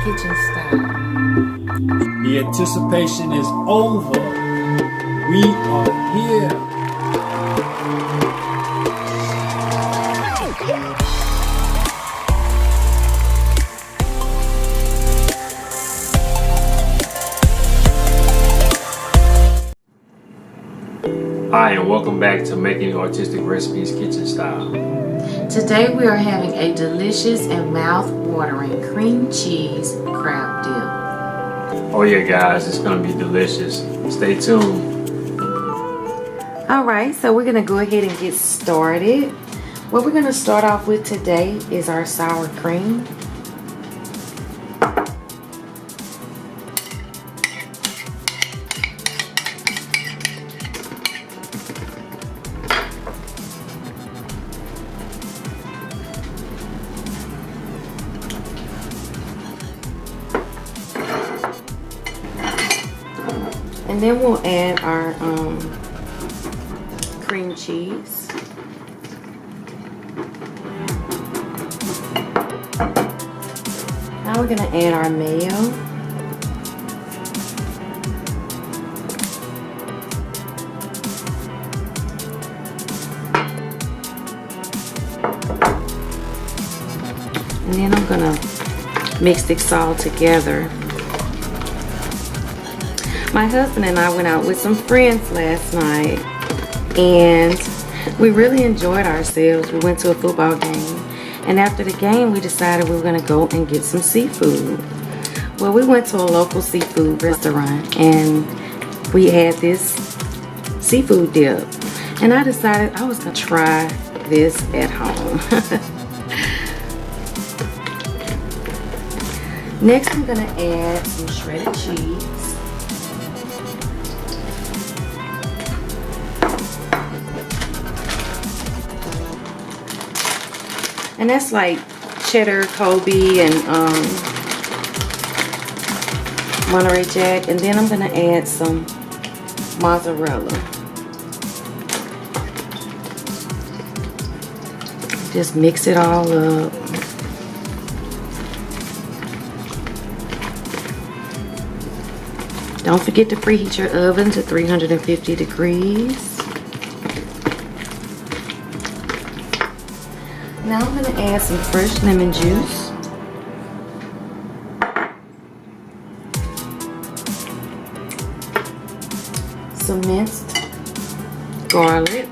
kitchen style. The anticipation is over. We are here. Hi, and welcome back to Making Artistic Recipes Kitchen Style. Today we are having a delicious and mouth-watering cream cheese crab dip. Oh yeah, guys, it's gonna be delicious. Stay tuned. Alright, so we're going to go ahead and get started. What we're going to start off with today is our sour cream. And then we'll add our cream cheese. Now we're going to add our mayo. And then I'm going to mix this all together. My husband and I went out with some friends last night and we really enjoyed ourselves. We went to a football game, and after the game we decided we were going to go and get some seafood. Well, we went to a local seafood restaurant and we had this seafood dip, and I decided I was going to try this at home. Next I'm going to add some shredded cheese. And that's like cheddar, Kobe, and Monterey Jack. And then I'm going to add some mozzarella. Just mix it all up. Don't forget to preheat your oven to 350 degrees. Now I'm going to add some fresh lemon juice. Some minced garlic.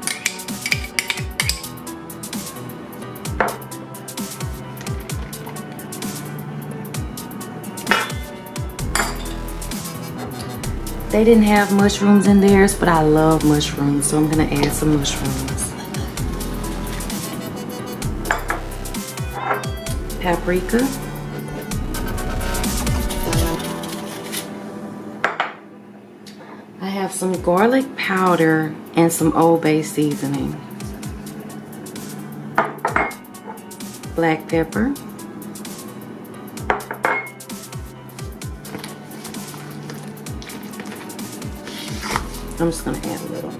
They didn't have mushrooms in theirs, but I love mushrooms, so I'm going to add some mushrooms. Paprika. I have some garlic powder and some Old Bay seasoning. Black pepper. I'm just going to add a little.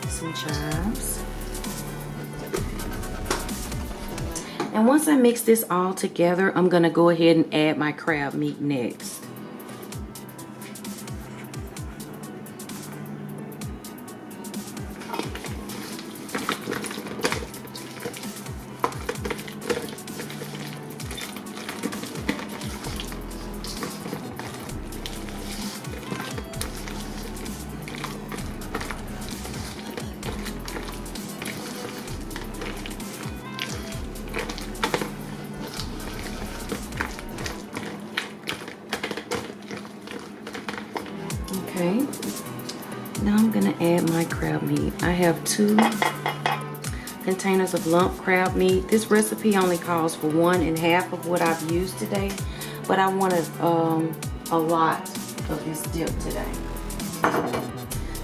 Some chives. And once I mix this all together, I'm going to go ahead and add my crab meat next. Okay, now I'm gonna add my crab meat. I have 2 containers of lump crab meat. This recipe only calls for 1.5 of what I've used today, but I wanted a lot of this dip today,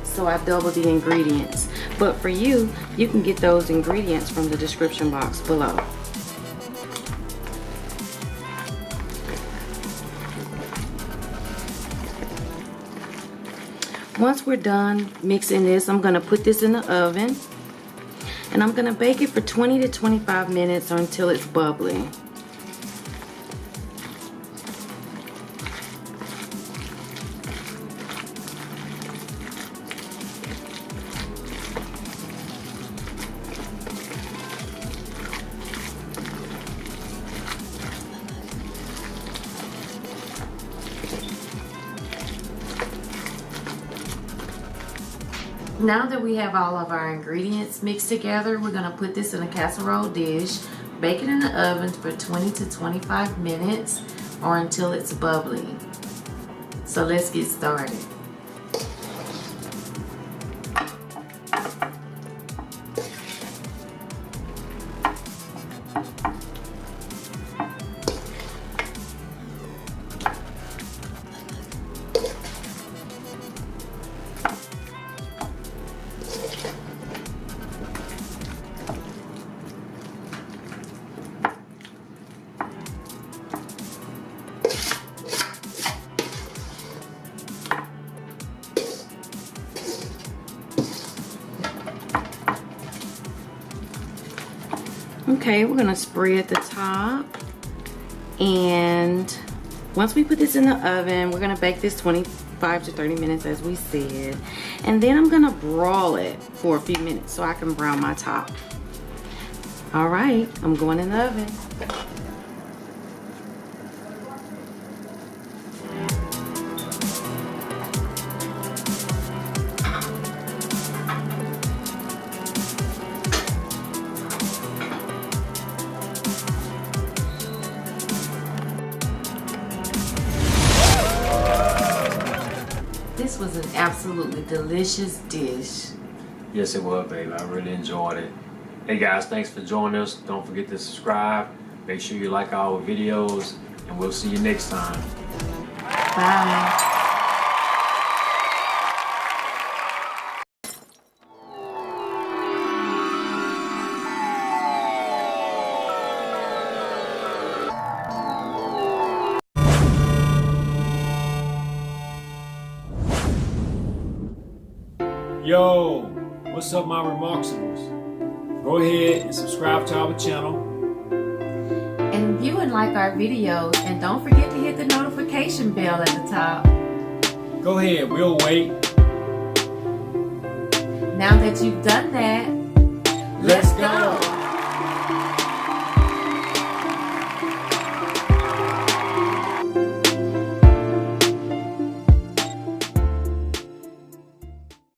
so I've doubled the ingredients. But for you, you can get those ingredients from the description box below. Once we're done mixing this, I'm gonna put this in the oven and I'm gonna bake it for 20 to 25 minutes or until it's bubbly. Now that we have all of our ingredients mixed together, we're gonna put this in a casserole dish, bake it in the oven for 20 to 25 minutes or until it's bubbly. So let's get started. Okay, we're gonna spread the top, and once we put this in the oven, we're gonna bake this 25 to 30 minutes as we said, and then I'm gonna broil it for a few minutes so I can brown my top. All right, I'm going in the oven. This was an absolutely delicious dish. Yes, it was, baby. I really enjoyed it. Hey guys, thanks for joining us. Don't forget to subscribe. Make sure you like our videos, and we'll see you next time. Bye. Yo, what's up, my Remarkables? Go ahead and subscribe to our channel. And view and like our videos, and don't forget to hit the notification bell at the top. Go ahead, we'll wait. Now that you've done that,